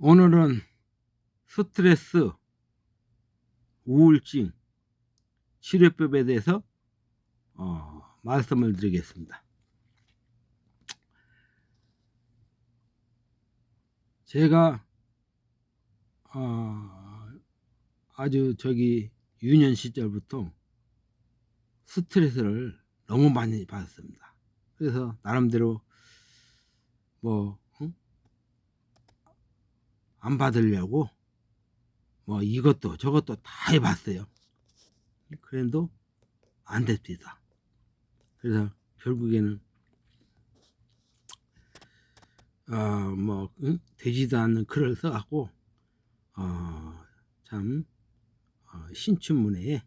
오늘은 스트레스, 우울증 치료법에 대해서 말씀을 드리겠습니다. 제가 아주 유년 시절부터 스트레스를 너무 많이 받았습니다. 그래서 나름대로 안 받으려고 이것도 저것도 다 해봤어요. 그래도 안 됐습니다. 그래서 결국에는 되지도 않는 글을 써갖고 신춘문예에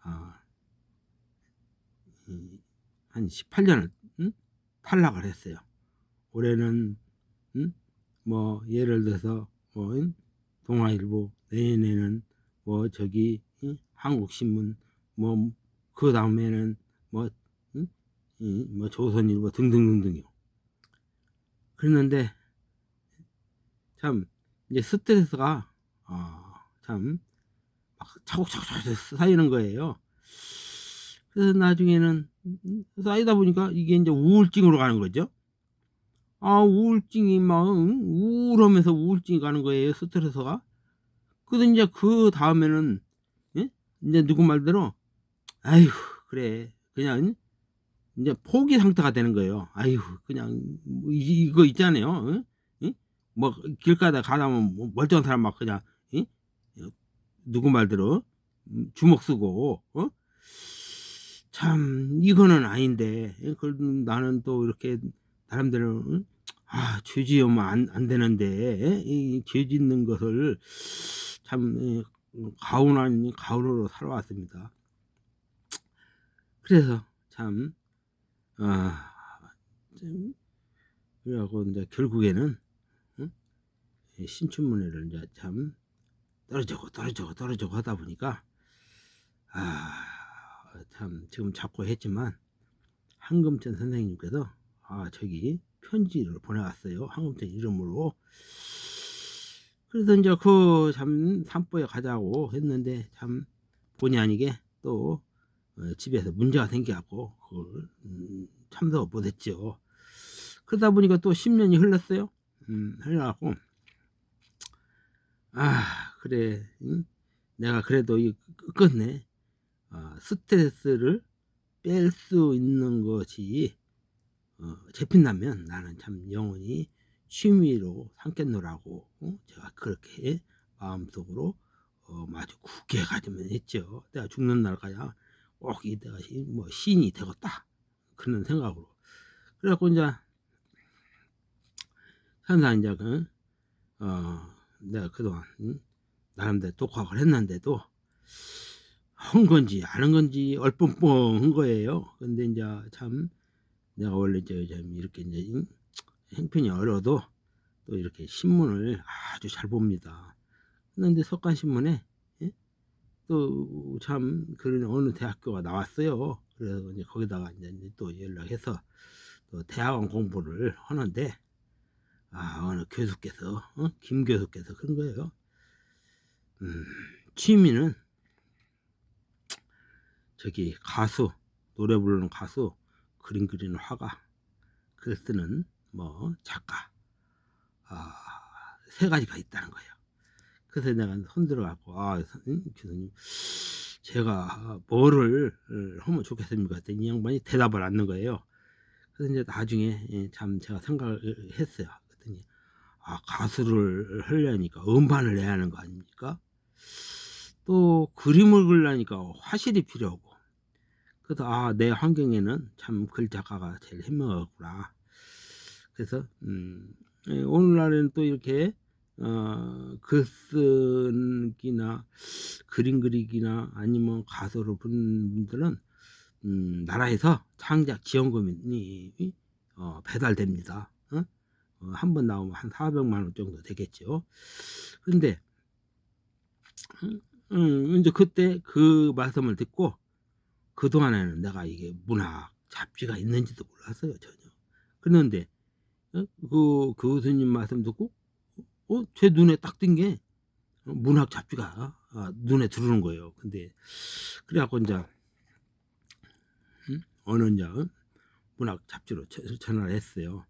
한 18년을 탈락을 했어요. 올해는 예를 들어서 동아일보, 내년에는 한국신문, 그 다음에는 조선일보 등등등등요. 그랬는데 참 이제 스트레스가 참 차곡차곡 쌓이는 거예요. 그래서 나중에는 쌓이다 보니까 이게 이제 우울증으로 가는 거죠. 우울증이 우울하면서 우울증이 가는 거예요, 스트레스가. 그래서 이제 그 다음에는 이제 누구 말대로 아이고 그래 그냥 이제 포기 상태가 되는 거예요. 아이고 그냥 이거 있잖아요. 길가다 가다면 멀쩡한 사람 막 그냥 누구 말대로 주먹 쓰고 참 이거는 아닌데 나는 또 이렇게 나름대로 죄 지으면 안 되는데 이 죄 짓는 것을 참 가훈 아닌 가훈으로 살아왔습니다. 그래서 참 그래갖고 이제 결국에는 신춘문예를 이제 참 떨어지고 하다 보니까 참 지금 자꾸 했지만 한금천 선생님께서 편지를 보내왔어요. 한금천 이름으로. 그래서 이제 산보에 가자고 했는데 참 본의 아니게 또 집에서 문제가 생겨갖고 그걸 참석을 못했죠. 그러다 보니까 또 10년이 흘렀어요. 흘러갖고 그래 내가 그래도 끝내 스트레스를 뺄 수 있는 것이 잡힌다면 나는 참 영원히 취미로 삼겠노라고 제가 그렇게 마음속으로 아주 굳게 가지면 했죠. 내가 죽는 날까지 꼭 이때가 시인이 되겠다 그런 생각으로. 그래갖고 이제 항상 이제 내가 그동안 나름대로 독학을 했는데도 한 건지 아는 건지 얼뻔뻔한 거예요. 근데 이제 참 내가 원래 이렇게 이제 형편이 어려도 또 이렇게 신문을 아주 잘 봅니다. 그런데 석간신문에 또 참 그런 어느 대학교가 나왔어요. 그래서 이제 거기다가 이제 또 연락해서 또 대학원 공부를 하는데 어느 교수께서 김 교수께서 그런 거예요. 취미는 가수, 노래 부르는 가수, 그림 그리는 화가, 글 쓰는 작가, 세 가지가 있다는 거예요. 그래서 내가 손들어 갖고 교수님 제가 뭐를 하면 좋겠습니까? 했더니 이 양반이 대답을 않는 거예요. 그래서 이제 나중에 참 제가 생각을 했어요. 그랬더니 가수를 하려니까 음반을 내야 하는 거 아닙니까? 또 그림을 그리려니까 화실이 필요하고. 그래서 내 환경에는 참 글작가가 제일 현명하구나. 그래서 오늘날에는 또 이렇게 글쓰기나 그림 그리기나 아니면 가수로 부르는 분들은 나라에서 창작 지원금이 배달됩니다. 한 번 나오면 한 400만 원 정도 되겠죠. 근데 이제 그때 그 말씀을 듣고 그동안에는 내가 이게 문학 잡지가 있는지도 몰랐어요, 전혀. 그런데 그 교수님 말씀 듣고 제 눈에 딱 띈 게 문학 잡지가 눈에 들어오는 거예요. 근데 그래 갖고 인자 어느 인자 문학 잡지로 전화를 했어요.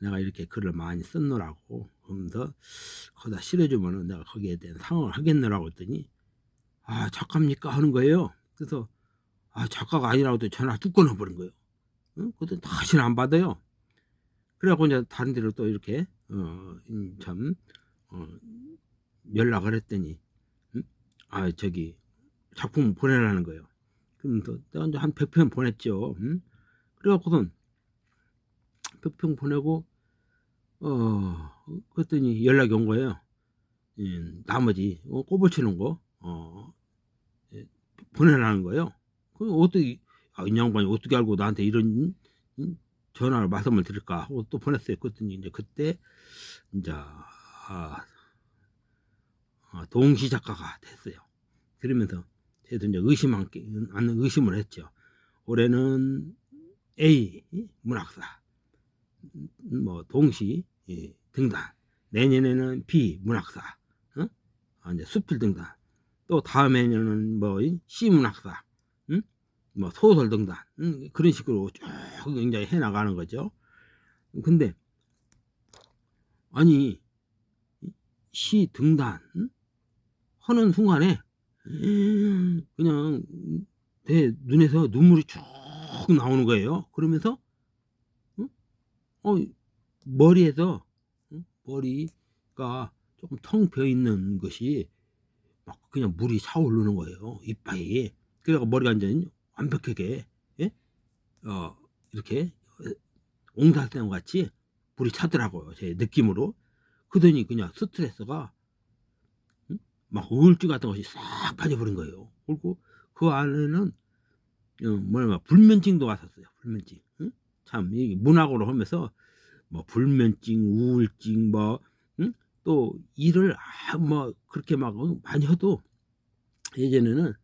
내가 이렇게 글을 많이 썼노라고. 그러면서 거기다 실어주면은 내가 거기에 대한 상황을 하겠노라고 했더니 작가입니까 하는 거예요. 그래서 작가가 아니라고 또 전화 뚝 끊어버린 거예요. 그것도 다시는 안 받아요. 그래갖고 이제 다른 데로 또 이렇게 참 연락을 했더니 저기 작품 보내라는 거예요. 그러면서 내가 이제 한 100편 보냈죠. 그래갖고선 100편 보내고 그랬더니 연락이 온 거예요. 나머지 꼬부치는 거 예, 보내라는 거예요. 그 어떻게 이 양반이 어떻게 알고 나한테 이런 전화를 말씀을 드릴까 하고 또 보냈어요. 그랬더니 이제 그때 이제 동시 작가가 됐어요. 그러면서 저도 이제 않는 의심을 했죠. 올해는 A 문학사 뭐 동시 등단, 내년에는 B 문학사, 이제 수필 등단, 또 다음에는 뭐 C 문학사, 뭐 소설 등단, 그런 식으로 쭉 굉장히 해 나가는 거죠. 근데 아니 시 등단 하는 순간에 그냥 내 눈에서 눈물이 쭉 나오는 거예요. 그러면서 머리에서 머리가 조금 텅 비어 있는 것이 막 그냥 물이 차오르는 거예요. 이빨이. 그래서 머리가 이제 완벽하게 이렇게 옹살샘 같이 불이 차더라고요. 제 느낌으로. 그러더니 그냥 스트레스가 막 우울증 같은 것이 싹 빠져버린 거예요. 그리고 그 안에는 불면증도 왔었어요. 불면증. 참 이게 문학으로 하면서 뭐 불면증, 우울증 또 일을 뭐 그렇게 막 많이 해도 예전에는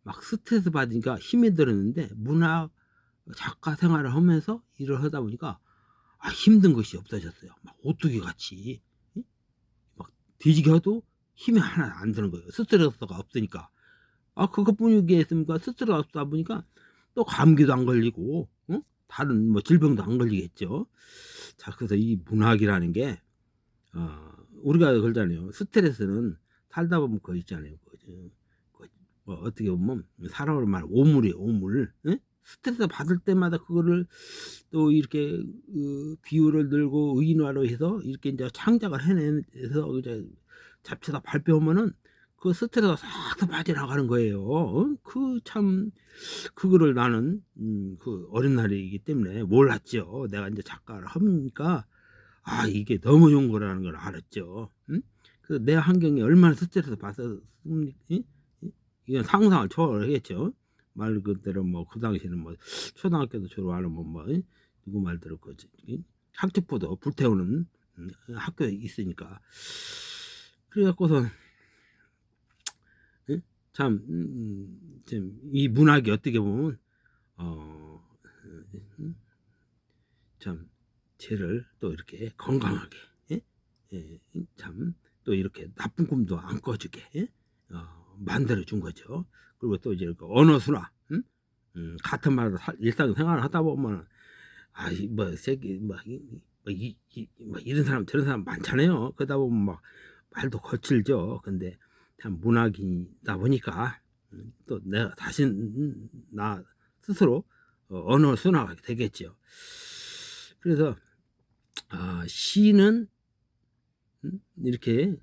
막 스트레스 받으니까 힘이 들었는데 문학 작가 생활을 하면서 일을 하다 보니까 힘든 것이 없어졌어요. 막 오뚜기 같이 막 뒤지게 해도 힘이 하나 안 드는 거예요. 스트레스가 없으니까. 그것뿐이겠습니까? 스트레스가 없다 보니까 또 감기도 안 걸리고 다른 뭐 질병도 안 걸리겠죠. 자, 그래서 이 문학이라는 게 우리가 그러잖아요. 스트레스는 살다 보면 그거 있잖아요. 뭐 어떻게 보면 사람으로 말하면 오물이에요. 오물. 스트레스 받을 때마다 그거를 또 이렇게 비율을 늘고 의인화로 해서 이렇게 이제 창작을 해내서 이제 잡채다 발표하면은 그 스트레스가 싹 다 빠져나가는 거예요. 그 참 그거를 나는 그 어린 날이기 때문에 몰랐죠. 내가 이제 작가를 하니까 이게 너무 좋은 거라는 걸 알았죠. 그래서 내 환경이 얼마나 스트레스 받았습니까? 이건 상상을 초월하겠죠. 말 그대로 뭐 그 당시에는 뭐 초등학교도 졸업하려면 뭐 누구 말 들을 거지. 학칙부도 불태우는 학교에 있으니까. 그래갖고선 참 이 문학이 어떻게 보면 참 쟤를 또 이렇게 건강하게 참 또 이렇게 나쁜 꿈도 안 꿔주게 만들어 준 거죠. 그리고 또 이제 그 언어 순화, 같은 말을 일상생활을 하다 보면 뭐 새끼 뭐 이런 사람 저런 사람 많잖아요. 그러다 보면 막 말도 거칠죠. 근데 참 문학이다 보니까 또 내가 다시 나 스스로 언어 순화가 되겠죠. 그래서 시는 이렇게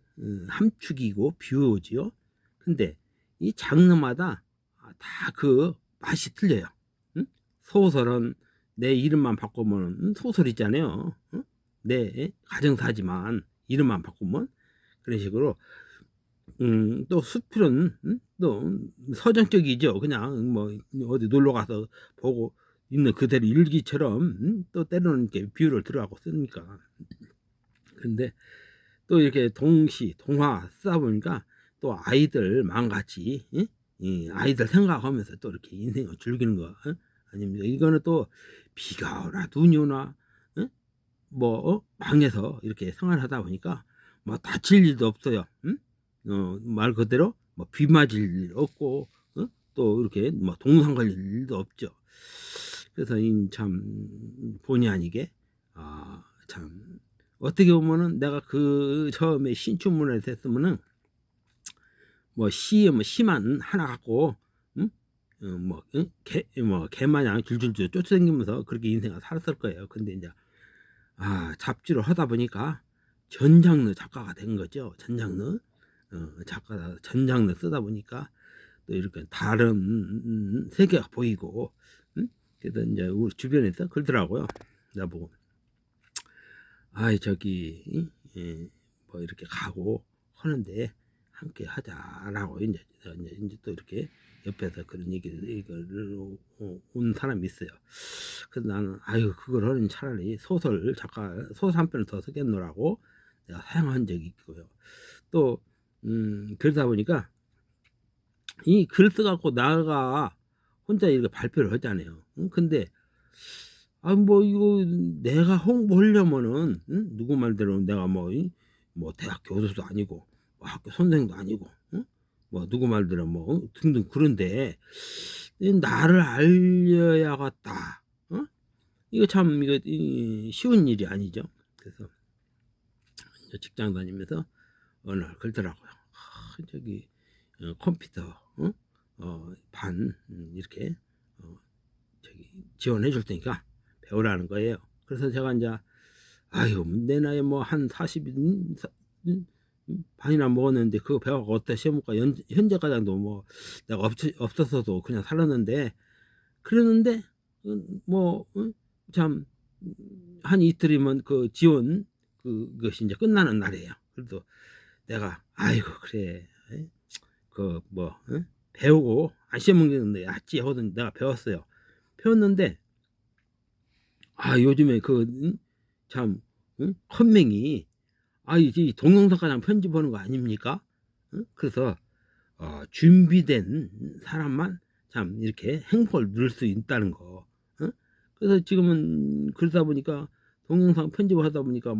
함축이고 비유지요. 근데 이 장르마다 다 그 맛이 틀려요. 소설은 내 이름만 바꾸면 소설이잖아요. 내 가정사지만 이름만 바꾸면 그런 식으로 또 수필은 또 서정적이죠. 그냥 뭐 어디 놀러 가서 보고 있는 그대로 일기처럼 또 때로는 이렇게 비유를 들어가고 쓰니까. 근데 또 이렇게 동시 동화 쓰다 보니까 또 아이들 마음같이 아이들 생각하면서 또 이렇게 인생을 즐기는 거 아닙니까? 이거는 또 비가 오나 눈이 오나 뭐 방에서 이렇게 생활하다 보니까 뭐 다칠 일도 없어요. 응? 말 그대로 뭐 비 맞을 일 없고, 또 이렇게 뭐 동상 걸릴 일도 없죠. 그래서 이 참 본의 아니게 참 어떻게 보면은 내가 그 처음에 신춘문예를 했으면은 뭐 시만 하나 갖고, 응? 뭐 개마냥 줄줄줄 쫓아다니면서 그렇게 인생을 살았을 거예요. 근데 이제 잡지를 하다 보니까 전장르 작가가 된 거죠. 전장르 작가가 전장르 쓰다 보니까 또 이렇게 다른 세계가 보이고, 응? 그래서 이제 우리 주변에서 그러더라고요. 나보고 저기 뭐 이렇게 가고 하는데 함께 하자라고 이제 또 이렇게 옆에서 그런 얘기를 이거를 온 사람이 있어요. 그래서 나는 그걸 하는 차라리 소설 한 편을 더 쓰겠노라고 내가 사용한 적이 있고요. 또 그러다 보니까 이 글 써갖고 나가 혼자 이렇게 발표를 하잖아요. 근데 뭐 이거 내가 홍보하려면은, 누구 말대로 내가 뭐 대학 교수도 아니고 뭐 학교 선생도 아니고, 뭐 누구 말대로 뭐 등등 그런데 이 나를 알려야겠다. 이거 참 이거 쉬운 일이 아니죠. 그래서 직장 다니면서 어느 날 그러더라고요. 저기 컴퓨터 반 이렇게 저기 지원해 줄 테니까 배우라는 거예요. 그래서 제가 이제 내 나이에 뭐 한 40인 반이나 먹었는데 그거 배워갖고 어디다 시험을까. 현재 과장도 뭐 내가 없었어도 그냥 살았는데, 그러는데 참 한 이틀이면 그 지원 그것이 이제 끝나는 날이에요. 그래도 내가 그래 그 뭐 배우고 안 시험 먹는데 낫지 하거든. 내가 배웠어요. 배웠는데 요즘에 참 컴맹이 이 동영상과장 편집하는 거 아닙니까? 그래서 준비된 사람만 참 이렇게 행복을 누릴 수 있다는 거. 그래서 지금은 그러다 보니까 동영상 편집을 하다 보니까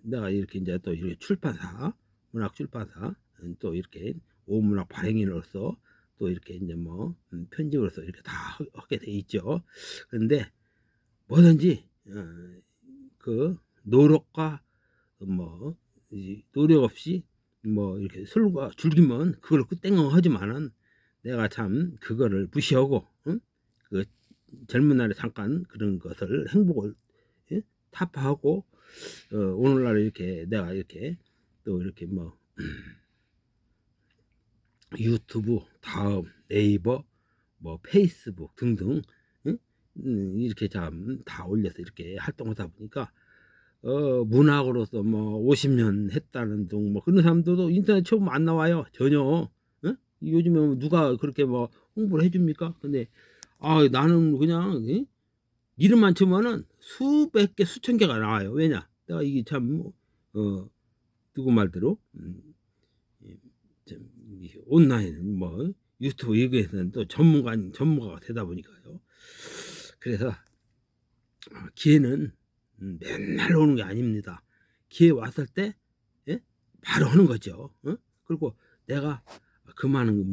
내가 이렇게 이제 또 이렇게 출판사, 문학 출판사, 또 이렇게 오문학 발행인으로서 또 이렇게 이제 편집으로서 이렇게 다 하게 돼 있죠. 그런데 뭐든지 그 노력과 노력 없이 이렇게 술과 즐기면 그걸 땡깡하지만은 내가 참 그거를 무시하고, 그 젊은 날에 잠깐 그런 것을 행복을 타파하고 오늘날 이렇게 내가 이렇게 또 이렇게 유튜브, 다음, 네이버, 페이스북 등등 이렇게 참 다 올려서 이렇게 활동하다 보니까 문학으로서 50년 했다는 둥 그런 사람들도 인터넷 처음 안 나와요. 전혀. 요즘에 누가 그렇게 홍보를 해줍니까? 근데 나는 그냥 이름만 치면은 수백 개 수천 개가 나와요. 왜냐? 내가 이게 참 누구 말대로 온라인 유튜브 여기에서는 또 전문가가 되다 보니까요. 그래서 기회는 맨날 오는 게 아닙니다. 기회 왔을 때 바로 하는 거죠. 그리고 내가 그 많은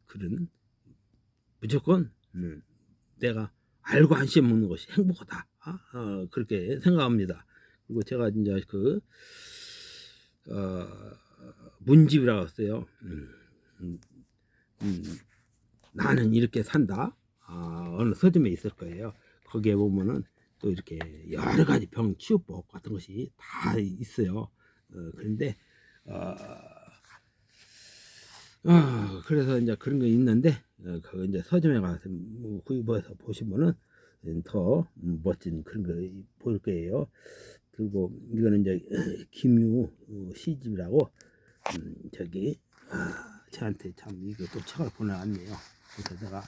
그런 무조건 내가 알고 안 씹 먹는 것이 행복하다. 그렇게 생각합니다. 그리고 제가 이제 문집이라고 했어요. 나는 이렇게 산다. 어느 서점에 있을 거예요. 거기에 보면은 또 이렇게 여러 가지 병 치유법 같은 것이 다 있어요. 그런데 그래서 이제 그런 거 있는데 그 이제 서점에 가서 구입해서 보시면은 더 멋진 그런 거 보일 거예요. 그리고 이거는 이제 김유 시집이라고 저기 저한테 참 이거 또 책을 보내왔네요. 그래서 제가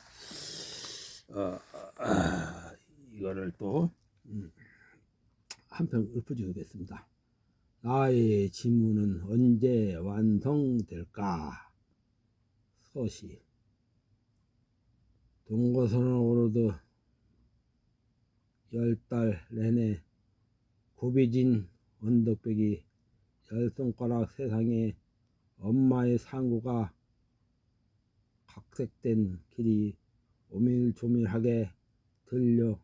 이거를 또 한 편 읊어주겠습니다. 나의 지문은 언제 완성될까? 서시. 동거선을 오르듯 10달 내내 굽이진 언덕배기 열 손가락 세상에 엄마의 상고가 각색된 길이 오밀조밀하게 들어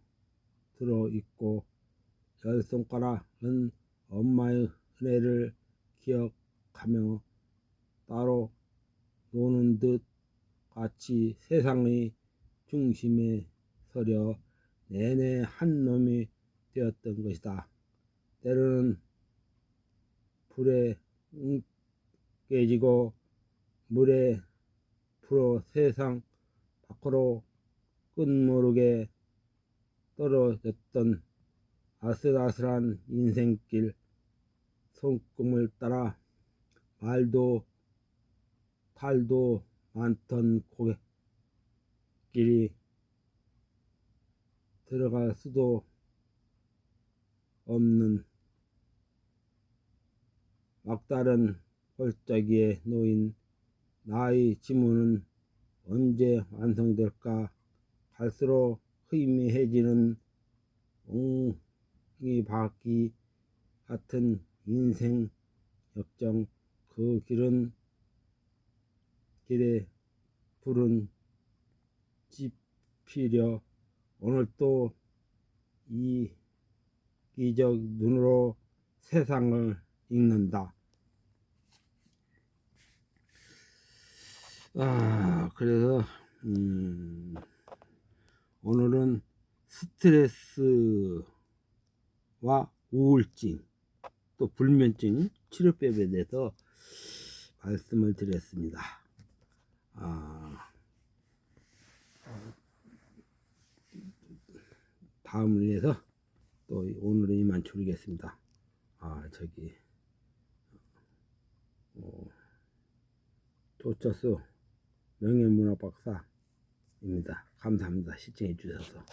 있고 열 손가락은 엄마의 은혜를 기억하며 따로 노는 듯 같이 세상의 중심에 서려 내내 한 놈이 되었던 것이다. 때로는 불에 깨지고 물에 불어 세상 밖으로 끝모르게 떨어졌던 아슬아슬한 인생길 손금을 따라 말도 탈도 많던 고갯길이 들어갈 수도 없는 막다른 골짜기에 놓인 나의 지문은 언제 완성될까? 갈수록 희미해지는 옹이바퀴 같은 인생 역정. 그 길에 불은 지피려 오늘 또 이기적 눈으로 세상을 읽는다. 그래서 오늘은 스트레스와 우울증 또 불면증 치료법에 대해서 말씀을 드렸습니다. 다음을 위해서 또 오늘은 이만 줄이겠습니다. 조철수 명예문학박사입니다. 감사합니다. 시청해 주셔서.